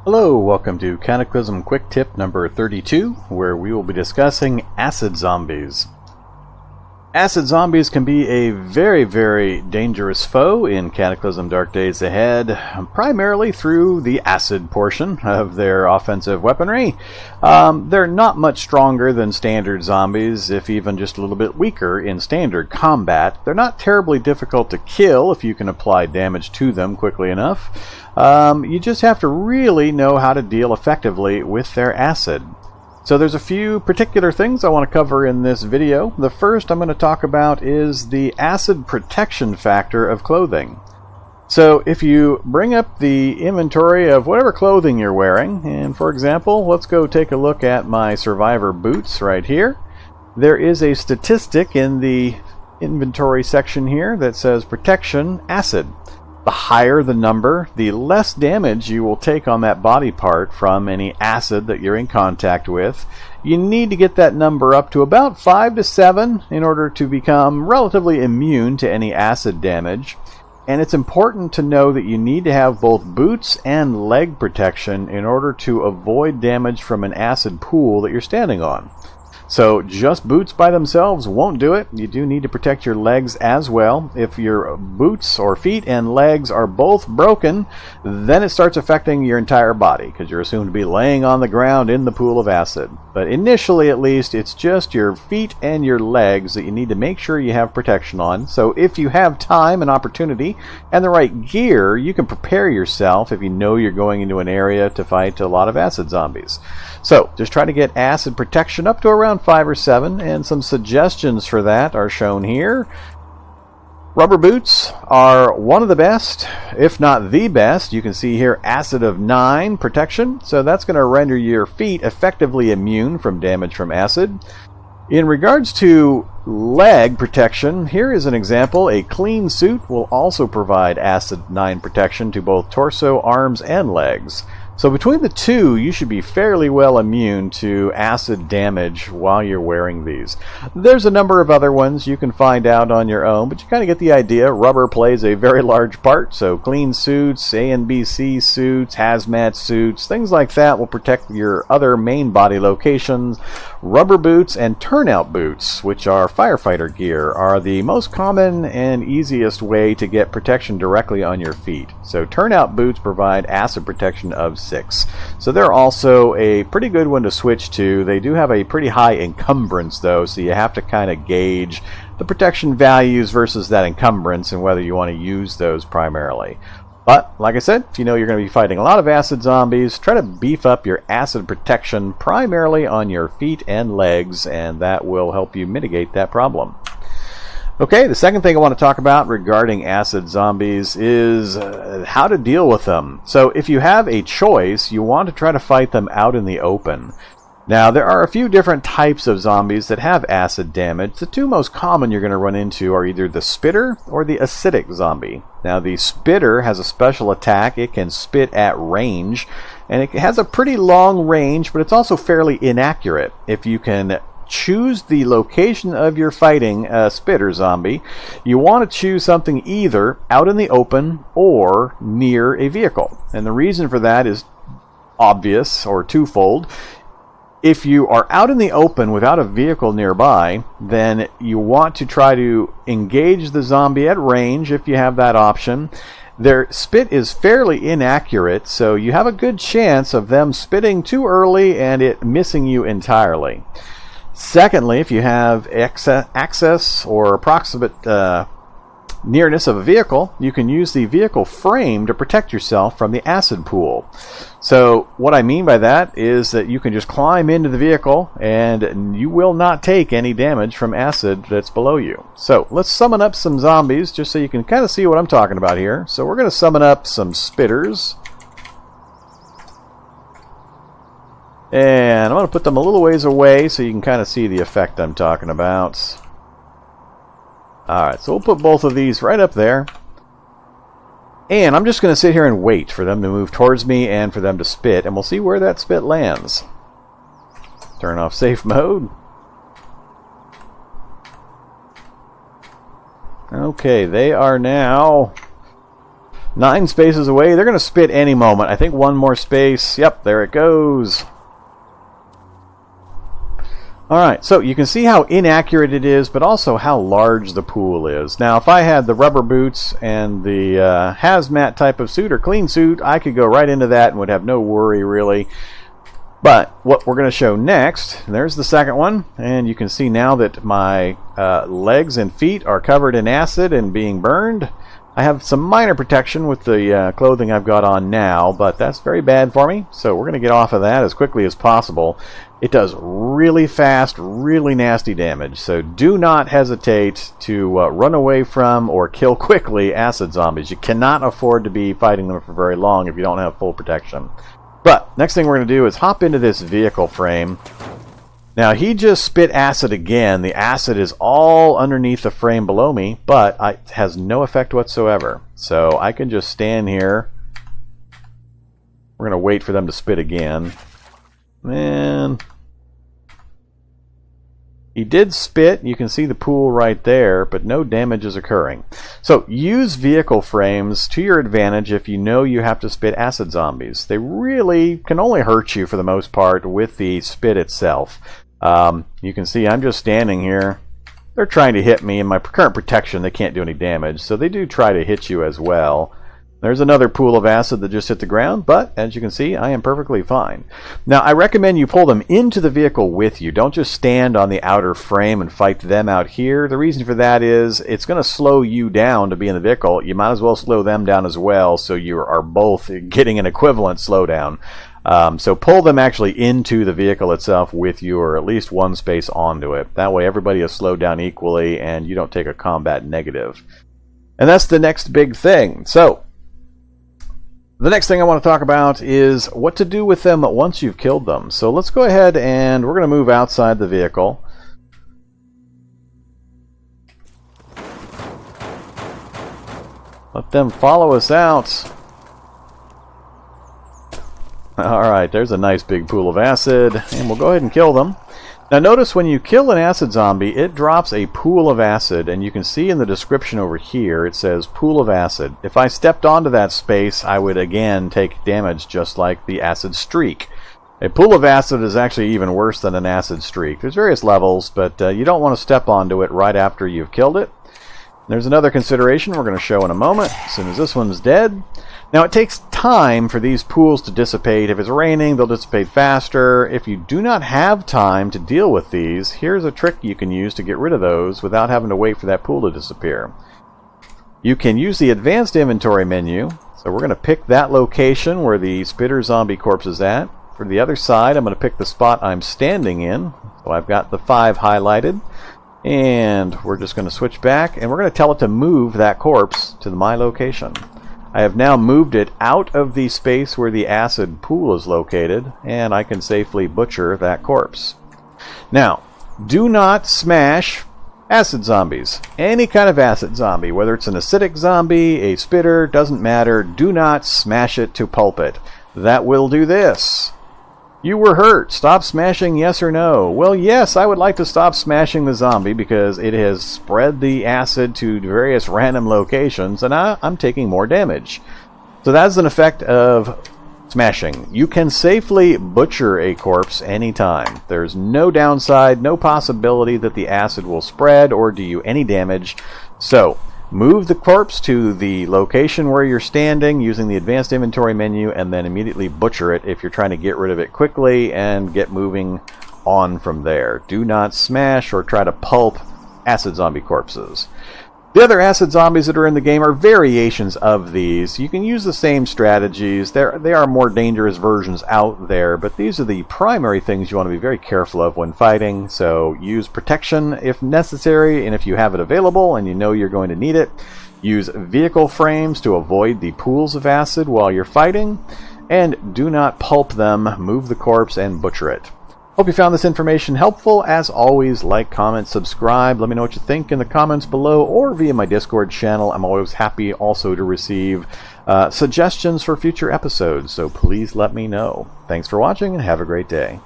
Hello, welcome to Cataclysm Quick Tip number 32, where we will be discussing acid zombies. Acid zombies can be a very dangerous foe in Cataclysm Dark Days Ahead, primarily through the acid portion of their offensive weaponry. They're not much stronger than standard zombies, if even just a little bit weaker in standard combat. They're not terribly difficult to kill if you can apply damage to them quickly enough. You just have to really know how to deal effectively with their acid. So there's a few particular things I want to cover in this video. The first I'm going to talk about is the acid protection factor of clothing. So if you bring up the inventory of whatever clothing you're wearing, and for example, let's go take a look at my Survivor boots right here. There is a statistic in the inventory section here that says protection acid. The higher the number, the less damage you will take on that body part from any acid that you're in contact with. You need to get that number up to about 5 to 7 in order to become relatively immune to any acid damage. And it's important to know that you need to have both boots and leg protection in order to avoid damage from an acid pool that you're standing on. So just boots by themselves won't do it. You do need to protect your legs as well. If your boots or feet and legs are both broken, then it starts affecting your entire body because you're assumed to be laying on the ground in the pool of acid. But initially, at least, it's just your feet and your legs that you need to make sure you have protection on. So if you have time and opportunity and the right gear, you can prepare yourself if you know you're going into an area to fight a lot of acid zombies. So just try to get acid protection up to around 5 or 7, and some suggestions for that are shown here. Rubber boots are one of the best, if not the best. You can see here acid of 9 protection, so that's going to render your feet effectively immune from damage from acid. In regards to leg protection, here is an example. A clean suit will also provide acid 9 protection to both torso, arms, and legs. So between the two, you should be fairly well immune to acid damage while you're wearing these. There's a number of other ones you can find out on your own, but you kind of get the idea. Rubber plays a very large part, so clean suits, A and B, C suits, hazmat suits, things like that will protect your other main body locations. Rubber boots and turnout boots, which are firefighter gear, are the most common and easiest way to get protection directly on your feet. So turnout boots provide acid protection of 6. So they're also a pretty good one to switch to. They do have a pretty high encumbrance though, so you have to kind of gauge the protection values versus that encumbrance and whether you want to use those primarily. But like I said, if you know you're going to be fighting a lot of acid zombies, try to beef up your acid protection primarily on your feet and legs, and that will help you mitigate that problem. Okay, the second thing I want to talk about regarding acid zombies is how to deal with them. So if you have a choice, you want to try to fight them out in the open. Now, there are a few different types of zombies that have acid damage. The two most common you're going to run into are either the spitter or the acidic zombie. Now, the spitter has a special attack. It can spit at range, and it has a pretty long range, but it's also fairly inaccurate. If you can choose the location of your fighting a spitter zombie, you want to choose something either out in the open or near a vehicle. And the reason for that is obvious or twofold. If you are out in the open without a vehicle nearby, then you want to try to engage the zombie at range if you have that option. Their spit is fairly inaccurate, so you have a good chance of them spitting too early and it missing you entirely. Secondly, if you have access or approximate nearness of a vehicle, you can use the vehicle frame to protect yourself from the acid pool. So what I mean by that is that you can just climb into the vehicle and you will not take any damage from acid that's below you. So let's summon up some zombies just so you can kind of see what I'm talking about here. So we're going to summon up some spitters. And I'm going to put them a little ways away so you can kind of see the effect I'm talking about. Alright, so we'll put both of these right up there. And I'm just going to sit here and wait for them to move towards me and for them to spit, and we'll see where that spit lands. Turn off safe mode. Okay, they are now 9 spaces away. They're going to spit any moment. I think one more space. Yep, there it goes. Alright, so you can see how inaccurate it is, but also how large the pool is. Now, if I had the rubber boots and the hazmat type of suit or clean suit, I could go right into that and would have no worry, really. But what we're going to show next, there's the second one, and you can see now that my legs and feet are covered in acid and being burned. I have some minor protection with the clothing I've got on now, but that's very bad for me, so we're going to get off of that as quickly as possible. It does really fast, really nasty damage, so do not hesitate to run away from or kill quickly acid zombies. You cannot afford to be fighting them for very long if you don't have full protection. But next thing we're going to do is hop into this vehicle frame. Now, he just spit acid again. The acid is all underneath the frame below me, but it has no effect whatsoever. So I can just stand here. We're going to wait for them to spit again. And he did spit. You can see the pool right there, but no damage is occurring. So use vehicle frames to your advantage if you know you have to spit acid zombies. They really can only hurt you for the most part with the spit itself. You can see I'm just standing here. They're trying to hit me. In my current protection, they can't do any damage, so they do try to hit you as well. There's another pool of acid that just hit the ground, but as you can see, I am perfectly fine. Now, I recommend you pull them into the vehicle with you. Don't just stand on the outer frame and fight them out here. The reason for that is it's going to slow you down to be in the vehicle. You might as well slow them down as well, so you are both getting an equivalent slowdown. So pull them actually into the vehicle itself with you, or at least one space onto it. That way everybody is slowed down equally and you don't take a combat negative. And that's the next big thing. So the next thing I want to talk about is what to do with them once you've killed them. So let's go ahead and we're going to move outside the vehicle. Let them follow us out. Alright, there's a nice big pool of acid, and we'll go ahead and kill them. Now notice when you kill an acid zombie, it drops a pool of acid, and you can see in the description over here, it says pool of acid. If I stepped onto that space, I would again take damage just like the acid streak. A pool of acid is actually even worse than an acid streak. There's various levels, but you don't want to step onto it right after you've killed it. There's another consideration we're going to show in a moment, as soon as this one's dead. Now, it takes time for these pools to dissipate. If it's raining, they'll dissipate faster. If you do not have time to deal with these, here's a trick you can use to get rid of those without having to wait for that pool to disappear. You can use the advanced inventory menu. So we're going to pick that location where the spitter zombie corpse is at. For the other side, I'm going to pick the spot I'm standing in. So I've got the 5 highlighted. And we're just going to switch back, and we're going to tell it to move that corpse to my location. I have now moved it out of the space where the acid pool is located, and I can safely butcher that corpse. Now, do not smash acid zombies. Any kind of acid zombie, whether it's an acidic zombie, a spitter, doesn't matter. Do not smash it to pulp it. That will do this. You were hurt. Stop smashing, yes or no? Well, yes, I would like to stop smashing the zombie because it has spread the acid to various random locations, and I'm taking more damage. So that's an effect of smashing. You can safely butcher a corpse anytime. There's no downside, no possibility that the acid will spread or do you any damage. So move the corpse to the location where you're standing using the advanced inventory menu, and then immediately butcher it if you're trying to get rid of it quickly and get moving on from there. Do not smash or try to pulp acid zombie corpses. The other acid zombies that are in the game are variations of these. You can use the same strategies. They are more dangerous versions out there, but these are the primary things you want to be very careful of when fighting. So use protection if necessary, and if you have it available and you know you're going to need it, use vehicle frames to avoid the pools of acid while you're fighting, and do not pulp them, move the corpse, and butcher it. Hope you found this information helpful. As always, like, comment, subscribe. Let me know what you think in the comments below or via my Discord channel. I'm always happy also to receive suggestions for future episodes, so please let me know. Thanks for watching and have a great day.